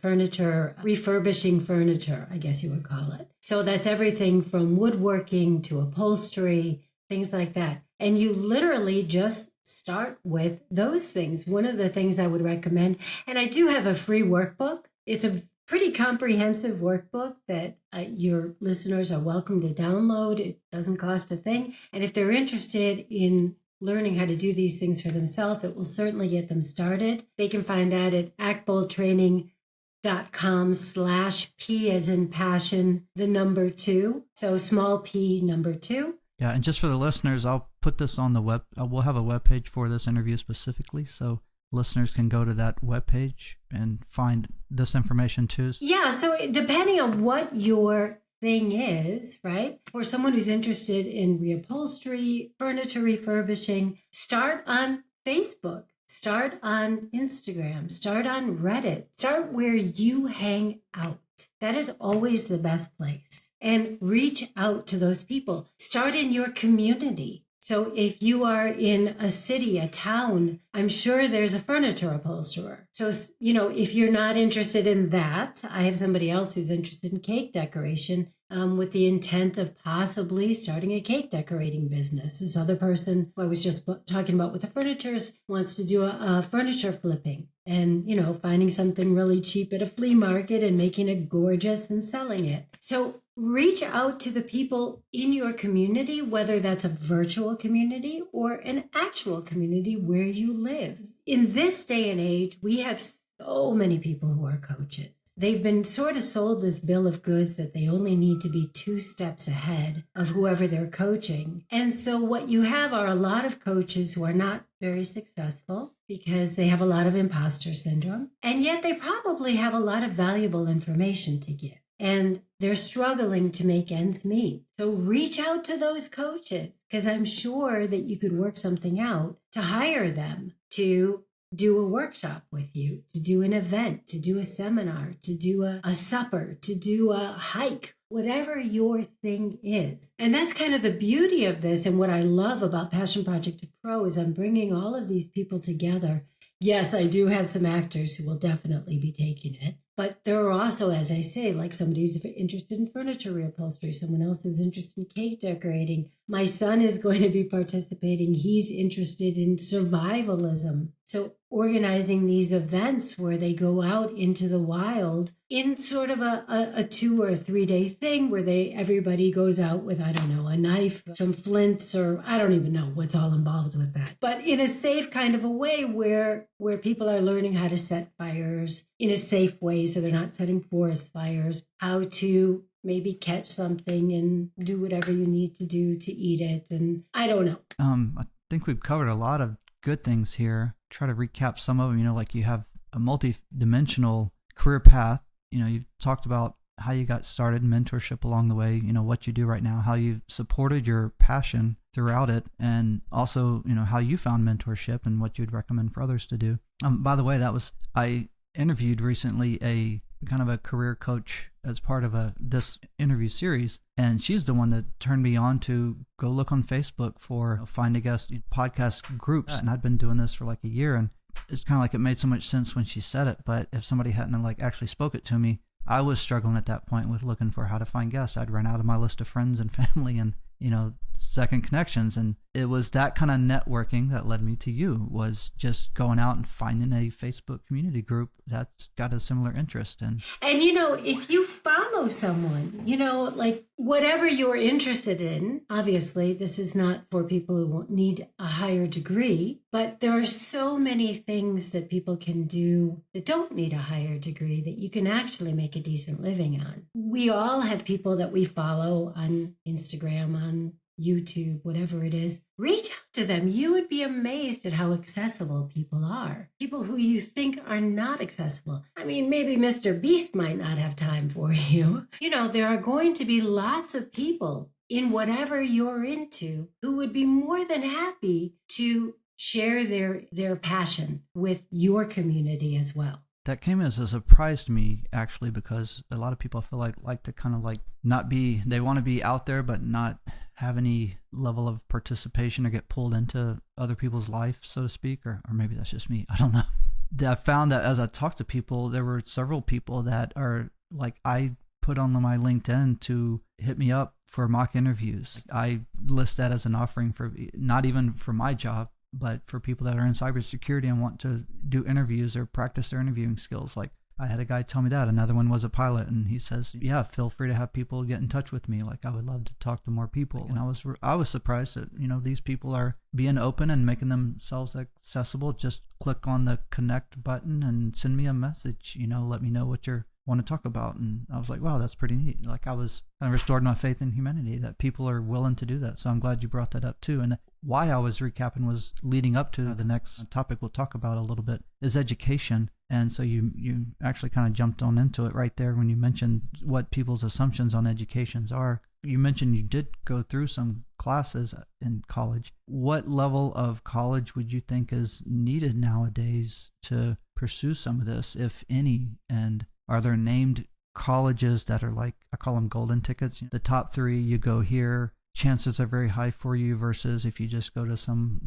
refurbishing furniture, I guess you would call it. So that's everything from woodworking to upholstery, things like that. And you literally just start with those things. One of the things I would recommend, and I do have a free workbook. It's a pretty comprehensive workbook that your listeners are welcome to download. It doesn't cost a thing. And if they're interested in learning how to do these things for themselves, it will certainly get them started. They can find that at actboldtraining.com/P as in passion, the number 2. So small p, number 2. Yeah, and just for the listeners, I'll put this on the web. We'll have a web page for this interview specifically, so listeners can go to that web page and find this information too. Yeah, so depending on what your thing is, right? For someone who's interested in reupholstery, furniture refurbishing, start on Facebook, start on Instagram, start on Reddit, start where you hang out. That is always the best place. And reach out to those people. Start in your community. So if you are in a city, a town, I'm sure there's a furniture upholsterer. So, if you're not interested in that, I have somebody else who's interested in cake decoration with the intent of possibly starting a cake decorating business. This other person who I was just talking about with the furnitures wants to do a furniture flipping and, finding something really cheap at a flea market and making it gorgeous and selling it. So reach out to the people in your community, whether that's a virtual community or an actual community where you live. In this day and age, we have so many people who are coaches. They've been sort of sold this bill of goods that they only need to be 2 steps ahead of whoever they're coaching. And so what you have are a lot of coaches who are not very successful because they have a lot of imposter syndrome, and yet they probably have a lot of valuable information to give. And they're struggling to make ends meet. So reach out to those coaches, because I'm sure that you could work something out to hire them to do a workshop with you, to do an event, to do a seminar, to do a supper, to do a hike, whatever your thing is. And that's kind of the beauty of this. And what I love about Passion Project to Pro is I'm bringing all of these people together. Yes, I do have some actors who will definitely be taking it. But there are also, as I say, like somebody who's interested in furniture reupholstery, someone else is interested in cake decorating. My son is going to be participating. He's interested in survivalism. So organizing these events where they go out into the wild in sort of a 2 or 3 day thing where everybody goes out with, I don't know, a knife, some flints, or I don't even know what's all involved with that. But in a safe kind of a way where people are learning how to set fires in a safe way so they're not setting forest fires, how to maybe catch something and do whatever you need to do to eat it. And I don't know. I think we've covered a lot of good things here. Try to recap some of them. Like you have a multi-dimensional career path. You talked about how you got started, mentorship along the way, what you do right now, how you supported your passion throughout it, and also, how you found mentorship and what you'd recommend for others to do. By the way, I interviewed recently a kind of a career coach as part of this interview series, and she's the one that turned me on to go look on Facebook for Find a Guest podcast groups. And I'd been doing this for like a year, and it's kind of like it made so much sense when she said it, but if somebody hadn't like actually spoke it to me, I was struggling at that point with looking for how to find guests. I'd run out of my list of friends and family and second connections, and it was that kind of networking that led me to you, was just going out and finding a Facebook community group that's got a similar interest. And if you follow someone, like whatever you're interested in, obviously this is not for people who won't need a higher degree, but there are so many things that people can do that don't need a higher degree that you can actually make a decent living on. We all have people that we follow on Instagram, on YouTube, whatever it is. Reach out to them. You would be amazed at how accessible people are. People who you think are not accessible. I mean, maybe Mr. Beast might not have time for you. There are going to be lots of people in whatever you're into who would be more than happy to share their passion with your community as well. That came as a surprise to me, actually, because a lot of people I feel like to kind of like not be, they want to be out there, but not have any level of participation or get pulled into other people's life, so to speak, or maybe that's just me. I don't know. I found that as I talked to people, there were several people that are like, I put on my LinkedIn to hit me up for mock interviews. I list that as an offering for not even for my job, but for people that are in cybersecurity and want to do interviews or practice their interviewing skills. Like, I had a guy tell me that. Another one was a pilot, and he says, yeah, feel free to have people get in touch with me. Like, I would love to talk to more people. And I was surprised that, these people are being open and making themselves accessible. Just click on the connect button and send me a message, let me know what you want to talk about. And I was like, wow, that's pretty neat. Like, I was kind of restored my faith in humanity that people are willing to do that. So I'm glad you brought that up too. And why I was recapping was leading up to the next topic we'll talk about a little bit is education. And so you actually kind of jumped on into it right there when you mentioned what people's assumptions on educations are. You mentioned you did go through some classes in college. What level of college would you think is needed nowadays to pursue some of this, if any? And are there named colleges that are like, I call them golden tickets? The top 3, you go here, chances are very high for you, versus if you just go to some,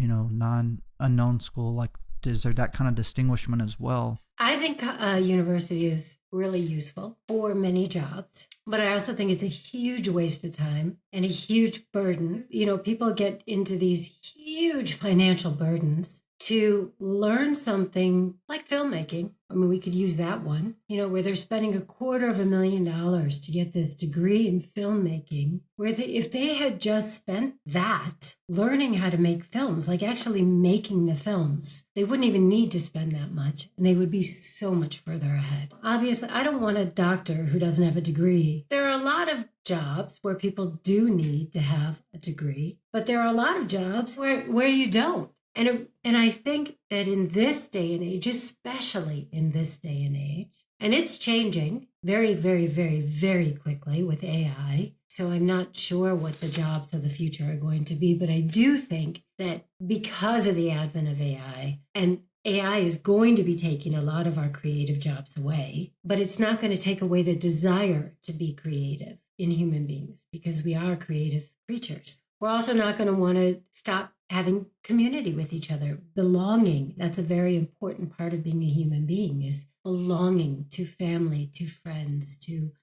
unknown school. Like, is there that kind of distinguishment as well? I think university is really useful for many jobs, but I also think it's a huge waste of time and a huge burden. People get into these huge financial burdens to learn something like filmmaking. I mean, we could use that one, where they're spending $250,000 to get this degree in filmmaking, where if they had just spent that learning how to make films, like actually making the films, they wouldn't even need to spend that much, and they would be so much further ahead. Obviously, I don't want a doctor who doesn't have a degree. There are a lot of jobs where people do need to have a degree, but there are a lot of jobs where you don't. And I think that in this day and age, especially in this day and age, and it's changing very, very, very, very quickly with AI. So I'm not sure what the jobs of the future are going to be, but I do think that because of the advent of AI, and AI is going to be taking a lot of our creative jobs away, but it's not going to take away the desire to be creative in human beings, because we are creative creatures. We're also not going to want to stop having community with each other, belonging. That's a very important part of being a human being, is belonging to family, to friends, to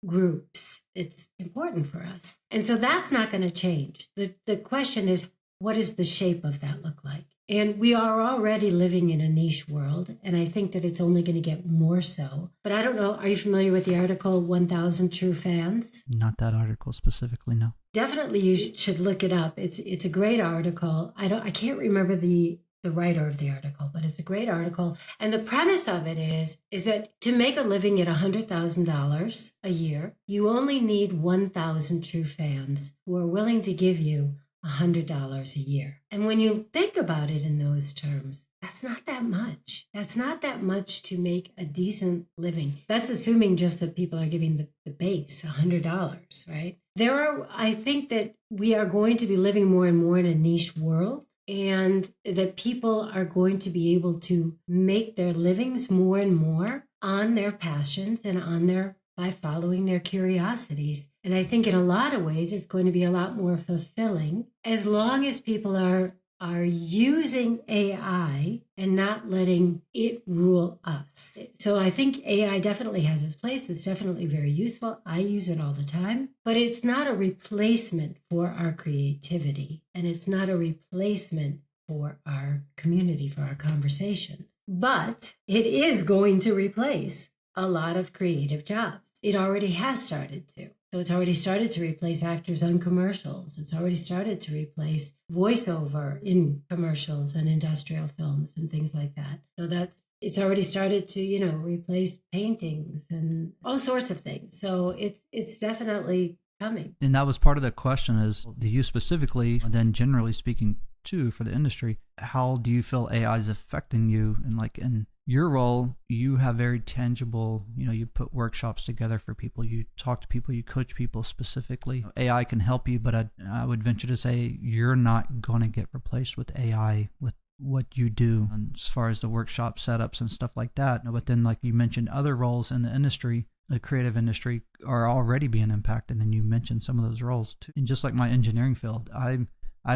groups. It's important for us. And so that's not going to change. The question is, what does the shape of that look like? And we are already living in a niche world, and I think that it's only going to get more so. But I don't know, are you familiar with the article 1,000 True Fans? Not that article specifically, no. Definitely you should look it up. It's a great article. I can't remember the writer of the article, but it's a great article. And the premise of it is that to make a living at $100,000 a year, you only need 1,000 true fans who are willing to give you $100 a year. And when you think about it in those terms, that's not that much. That's not that much to make a decent living. That's assuming just that people are giving the base $100, right? I think that we are going to be living more and more in a niche world, and that people are going to be able to make their livings more and more on their passions and by following their curiosities. And I think in a lot of ways, it's going to be a lot more fulfilling as long as people are using AI and not letting it rule us. So I think AI definitely has its place. It's definitely very useful. I use it all the time, but it's not a replacement for our creativity. And it's not a replacement for our community, for our conversations. But it is going to replace a lot of creative jobs. It already has started to. So it's already started to replace actors on commercials. It's already started to replace voiceover in commercials and industrial films and things like that. So it's already started to, replace paintings and all sorts of things. So it's definitely coming. And that was part of the question is, do you specifically, and then generally speaking too for the industry, how do you feel AI is affecting you? And like in your role, you have very tangible, you put workshops together for people, you talk to people, you coach people specifically. AI can help you, but I would venture to say you're not going to get replaced with AI with what you do and as far as the workshop setups and stuff like that. But then, like you mentioned, other roles in the industry, the creative industry, are already being impacted, and you mentioned some of those roles too. And just like my engineering field, I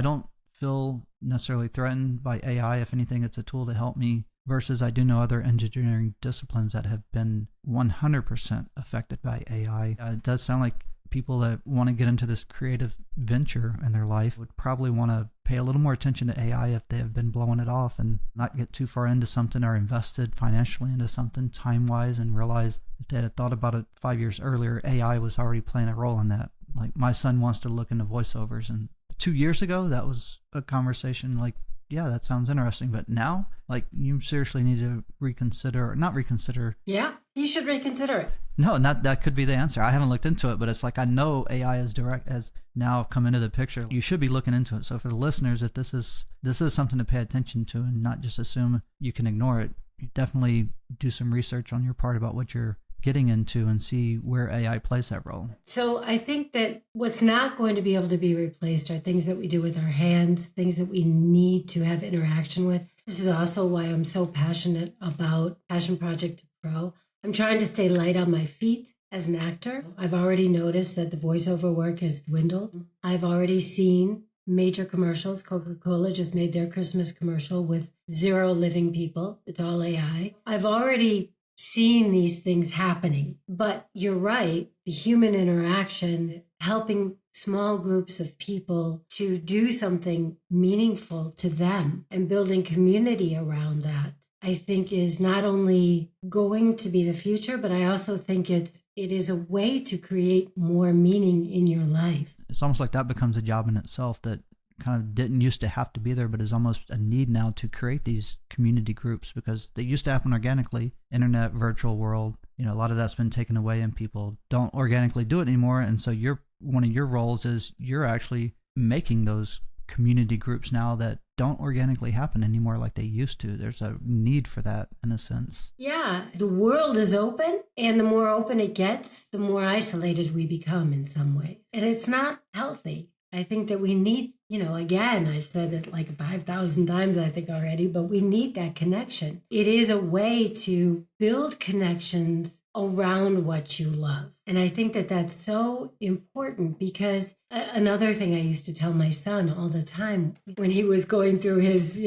don't feel necessarily threatened by AI. If anything, it's a tool to help me, versus I do know other engineering disciplines that have been 100% affected by AI. It does sound like people that want to get into this creative venture in their life would probably want to pay a little more attention to AI if they have been blowing it off, and not get too far into something or invested financially into something time-wise, and realize if they had thought about it 5 years earlier, AI was already playing a role in that. Like, my son wants to look into voiceovers, and 2 years ago, that was a conversation like, yeah, that sounds interesting. But now, like, you seriously need to reconsider, or not reconsider. Yeah, you should reconsider it. No, not that could be the answer. I haven't looked into it, but it's like, I know AI has now come into the picture. You should be looking into it. So for the listeners, if this is something to pay attention to and not just assume you can ignore it, definitely do some research on your part about what you're getting into and see where AI plays that role. So I think that what's not going to be able to be replaced are things that we do with our hands, things that we need to have interaction with. This is also why I'm so passionate about Passion Project Pro. I'm trying to stay light on my feet as an actor. I've already noticed that the voiceover work has dwindled. I've already seen major commercials. Coca-Cola just made their Christmas commercial with 0 living people. It's all AI. I've already seen these things happening. But you're right, the human interaction, helping small groups of people to do something meaningful to them and building community around that, I think is not only going to be the future, but I also think it is a way to create more meaning in your life. It's almost like that becomes a job in itself that kind of didn't used to have to be there, but is almost a need now to create these community groups, because they used to happen organically. Internet, virtual world, a lot of that's been taken away and people don't organically do it anymore. And so one of your roles is you're actually making those community groups now that don't organically happen anymore like they used to. There's a need for that in a sense. Yeah, the world is open, and the more open it gets, the more isolated we become in some ways. And it's not healthy. I think that we need, again, I've said it like 5,000 times, I think already, but we need that connection. It is a way to build connections around what you love. And I think that that's so important, because another thing I used to tell my son all the time when he was going through his,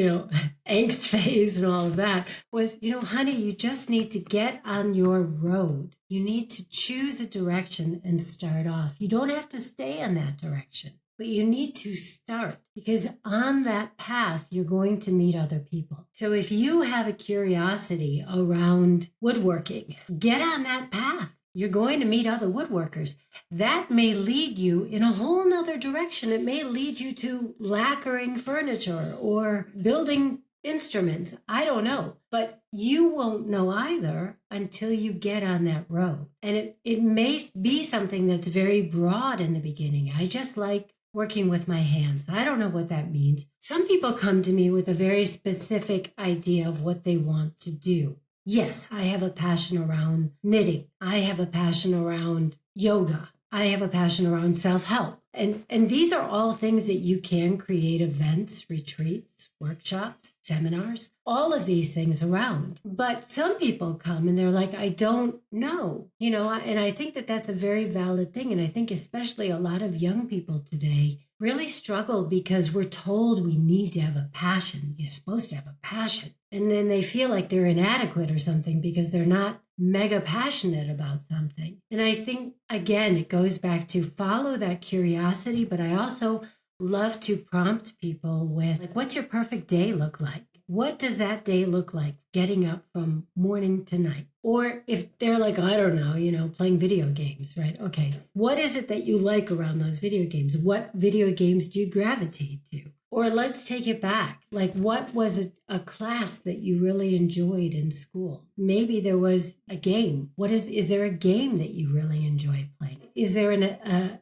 angst phase and all of that was, honey, you just need to get on your road. You need to choose a direction and start off. You don't have to stay on that direction, but you need to start, because on that path, you're going to meet other people. So if you have a curiosity around woodworking, get on that path. You're going to meet other woodworkers. That may lead you in a whole nother direction. It may lead you to lacquering furniture or building instruments. I don't know, but you won't know either until you get on that road. And it may be something that's very broad in the beginning. I just like working with my hands. I don't know what that means. Some people come to me with a very specific idea of what they want to do. Yes, I have a passion around knitting. I have a passion around yoga. I have a passion around self-help. And these are all things that you can create events, retreats, workshops, seminars, all of these things around. But some people come and they're like, I don't know, and I think that that's a very valid thing. And I think especially a lot of young people today really struggle because we're told we need to have a passion. You're supposed to have a passion. And then they feel like they're inadequate or something because they're not mega passionate about something. And I think, again, it goes back to follow that curiosity, but I also love to prompt people with, like, what's your perfect day look like? What does that day look like getting up from morning to night? Or if they're like, I don't know, playing video games, right? Okay, what is it that you like around those video games? What video games do you gravitate to? Or let's take it back. Like, what was a class that you really enjoyed in school? Maybe there was a game. Is there a game that you really enjoy playing? Is there an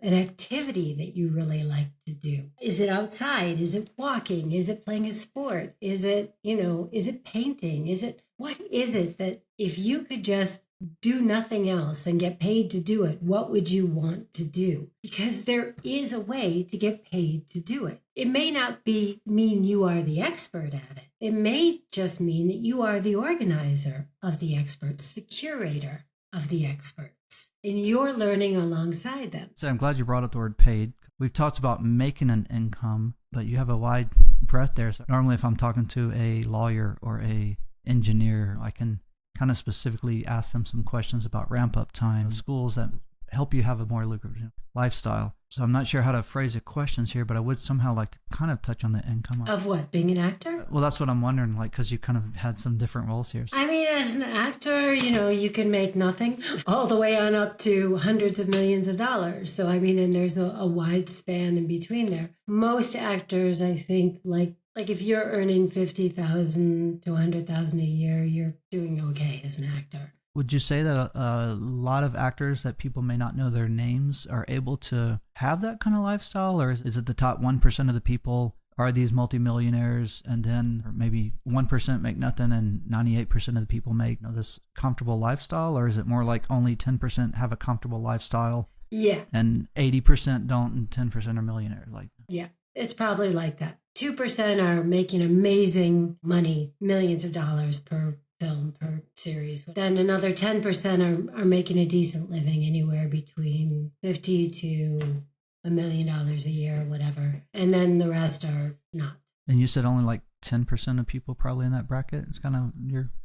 activity that you really like to do? Is it outside? Is it walking? Is it playing a sport? Is it, is it painting? What is it that if you could just do nothing else and get paid to do it, what would you want to do? Because there is a way to get paid to do it. It may not mean you are the expert at it. It may just mean that you are the organizer of the experts, the curator of the experts, and you're learning alongside them. So I'm glad you brought up the word paid. We've talked about making an income, but you have a wide breadth there. So normally if I'm talking to a lawyer or a engineer, I can kind of specifically ask them some questions about ramp up time, schools that help you have a more lucrative lifestyle. So I'm not sure how to phrase the questions here, but I would somehow like to kind of touch on the income. Of what? Being an actor? Well, that's what I'm wondering, like, because you kind of had some different roles here. I mean, as an actor, you can make nothing all the way on up to hundreds of millions of dollars. So, I mean, and there's a wide span in between there. Most actors, I think, like if you're earning $50,000 to $100,000 a year, you're doing okay as an actor. Would you say that a lot of actors that people may not know their names are able to have that kind of lifestyle? Or is it the top 1% of the people are these multimillionaires, and then maybe 1% make nothing and 98% of the people make this comfortable lifestyle? Or is it more like only 10% have a comfortable lifestyle? Yeah. And 80% don't, and 10% are millionaires? Yeah, it's probably like that. 2% are making amazing money, millions of dollars per film, per series. Then another 10% are making a decent living, anywhere between $50 to $1 million a year, whatever. And then the rest are not. And you said only like 10% of people probably in that bracket. It's kind of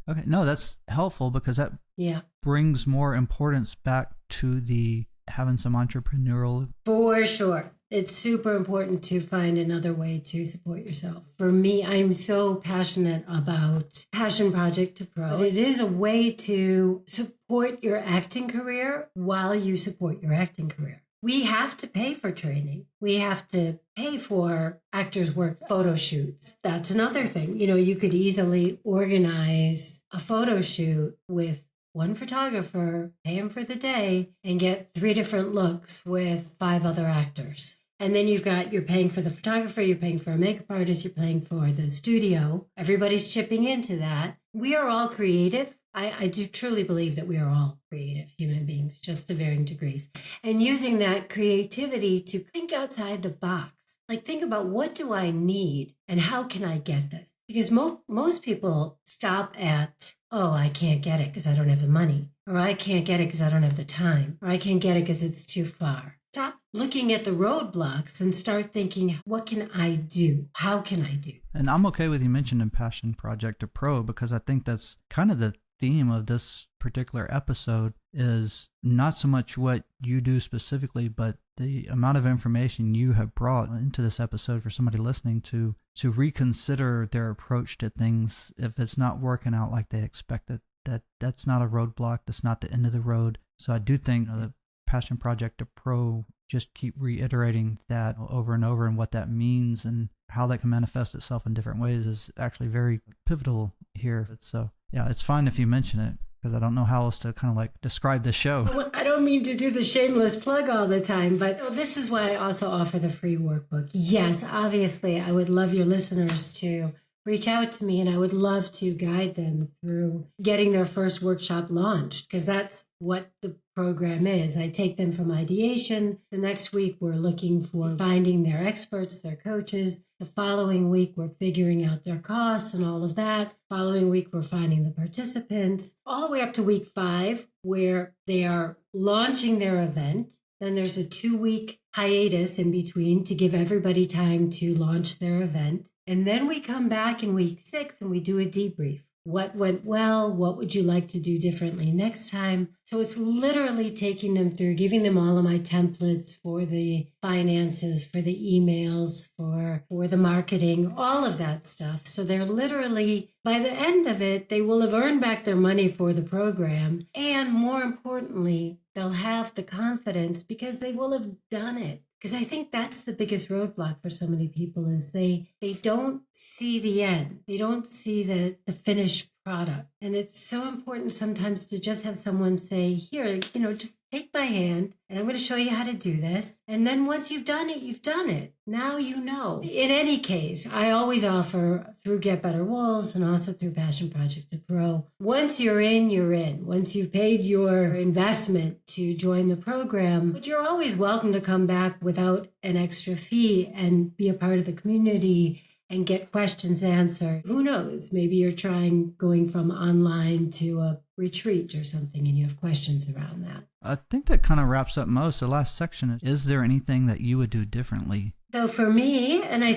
okay. No, that's helpful, because that brings more importance back to the having some entrepreneurial. For sure. It's super important to find another way to support yourself. For me, I'm so passionate about Passion Project to Pro. But it is a way to support your acting career while you support your acting career. We have to pay for training. We have to pay for actors' work photo shoots. That's another thing. You could easily organize a photo shoot with one photographer, pay him for the day, and get 3 different looks with 5 other actors. And then you're paying for the photographer, you're paying for a makeup artist, you're paying for the studio. Everybody's chipping into that. We are all creative. I do truly believe that we are all creative human beings, just to varying degrees. And using that creativity to think outside the box. Like, think about, what do I need and how can I get this? Because most people stop at, I can't get it because I don't have the money. Or I can't get it because I don't have the time. Or I can't get it because it's too far. Stop looking at the roadblocks and start thinking, what can I do? How can I do? And I'm okay with you mentioning Passion Project to Pro, because I think that's kind of the theme of this particular episode, is not so much what you do specifically, but the amount of information you have brought into this episode for somebody listening to reconsider their approach to things if it's not working out like they expected. That's not a roadblock. That's not the end of the road. So I do think the Passion Project to Pro, just keep reiterating that over and over, and what that means and how that can manifest itself in different ways is actually very pivotal here. So yeah, it's fine if you mention it, because I don't know how else to kind of like describe the show. Well, I don't mean to do the shameless plug all the time, but this is why I also offer the free workbook. Yes, obviously, I would love your listeners to reach out to me, and I would love to guide them through getting their first workshop launched, because that's what the program is. I take them from ideation. The next week, we're looking for finding their experts, their coaches. The following week, we're figuring out their costs and all of that. Following week, we're finding the participants, all the way up to week 5, where they are launching their event. Then there's a 2-week hiatus in between to give everybody time to launch their event. And then we come back in week 6 and we do a debrief. What went well? What would you like to do differently next time? So it's literally taking them through, giving them all of my templates for the finances, for the emails, for the marketing, all of that stuff. So they're literally, by the end of it, they will have earned back their money for the program. And more importantly, they'll have the confidence because they will have done it. Because I think that's the biggest roadblock for so many people, is they don't see the end. They don't see the finished product. And it's so important sometimes to just have someone say, here, just take my hand and I'm going to show you how to do this. And then once you've done it, you've done it. Now you know. In any case, I always offer through Get Better Walls and also through Passion Project to Pro. Once you're in, you're in. Once you've paid your investment to join the program, but you're always welcome to come back without an extra fee and be a part of the community and get questions answered. Who knows? Maybe you're going from online to a retreat or something and you have questions around that. I think that kind of wraps up most. The last section is there anything that you would do differently? So for me, and I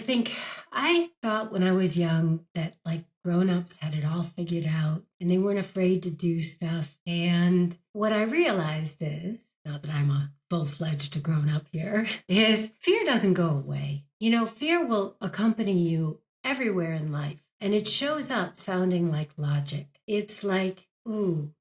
thought when I was young that like grown-ups had it all figured out and they weren't afraid to do stuff. And what I realized is now that I'm a full-fledged grown up here, is fear doesn't go away. Fear will accompany you everywhere in life, and it shows up sounding like logic. It's like, ooh,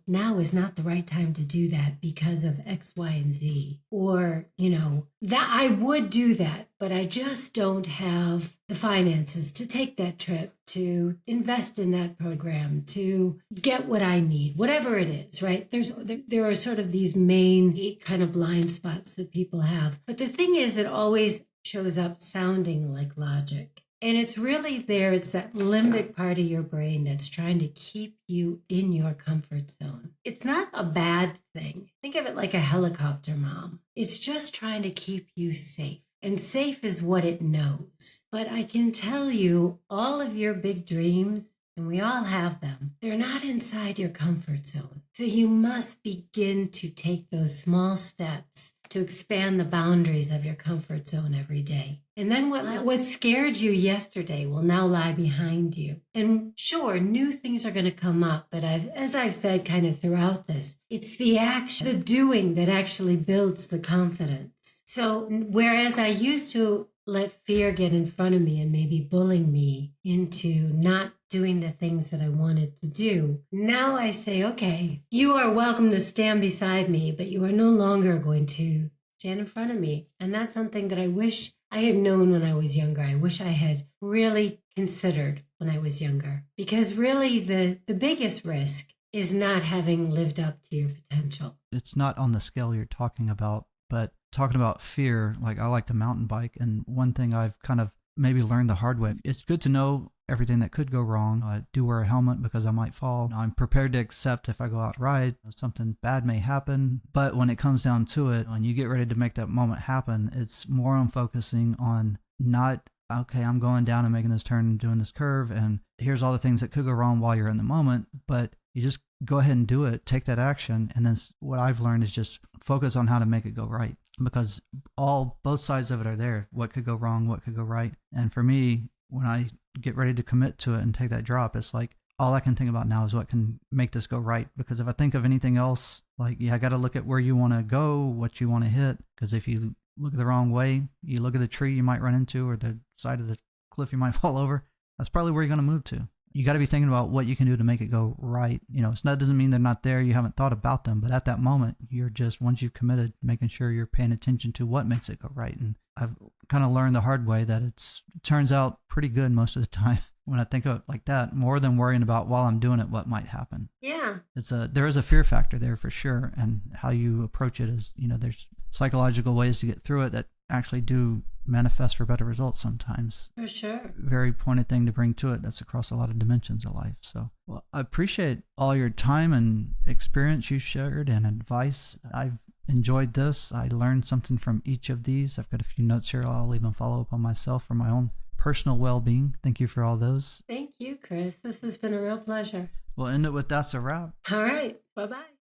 now is not the right time to do that because of X, Y, and Z. Or, that I would do that, but I just don't have the finances to take that trip, to invest in that program, to get what I need, whatever it is, right? There are sort of these main 8 kind of blind spots that people have. But the thing is, it always shows up sounding like logic. And it's really there. It's that limbic part of your brain that's trying to keep you in your comfort zone. It's not a bad thing. Think of it like a helicopter mom. It's just trying to keep you safe. And safe is what it knows. But I can tell you, all of your big dreams, and we all have them, they're not inside your comfort zone. So you must begin to take those small steps to expand the boundaries of your comfort zone every day. And then what scared you yesterday will now lie behind you. And sure, new things are going to come up, but as I've said kind of throughout this, it's the action, the doing that actually builds the confidence. So whereas I used to let fear get in front of me and maybe bullying me into not doing the things that I wanted to do, now I say, okay, you are welcome to stand beside me, but you are no longer going to stand in front of me. And that's something that I wish I had known when I was younger. I wish I had really considered when I was younger. Because really the biggest risk is not having lived up to your potential. It's not on the scale you're talking about, but talking about fear, like I like to mountain bike. And one thing I've kind of maybe learned the hard way, it's good to know everything that could go wrong. I do wear a helmet because I might fall. I'm prepared to accept if I go out ride, something bad may happen. But when it comes down to it, when you get ready to make that moment happen, it's more on focusing on not, okay, I'm going down and making this turn and doing this curve, and here's all the things that could go wrong while you're in the moment. But you just go ahead and do it, take that action. And then what I've learned is just focus on how to make it go right, because both sides of it are there. What could go wrong, what could go right. And for me, when I get ready to commit to it and take that drop, it's like all I can think about now is what can make this go right. Because if I think of anything else, like, I got to look at where you want to go, what you want to hit. Because if you look the wrong way, you look at the tree you might run into or the side of the cliff you might fall over, that's probably where you're going to move to. You got to be thinking about what you can do to make it go right. That doesn't mean they're not there. You haven't thought about them, but at that moment, you're just, once you've committed, making sure you're paying attention to what makes it go right. And I've kind of learned the hard way that it turns out pretty good most of the time when I think of it like that, more than worrying about while I'm doing it, what might happen. Yeah. There is a fear factor there for sure. And how you approach it is, there's psychological ways to get through it that actually do manifest for better results sometimes. For sure. Very pointed thing to bring to it that's across a lot of dimensions of life. So, well, I appreciate all your time and experience you shared and advice. I've enjoyed this. I learned something from each of these. I've got a few notes here I'll even follow up on myself for my own personal well-being. Thank you for all those. Thank you, Chris. This has been a real pleasure. We'll end it with that's a wrap. All right. Bye-bye.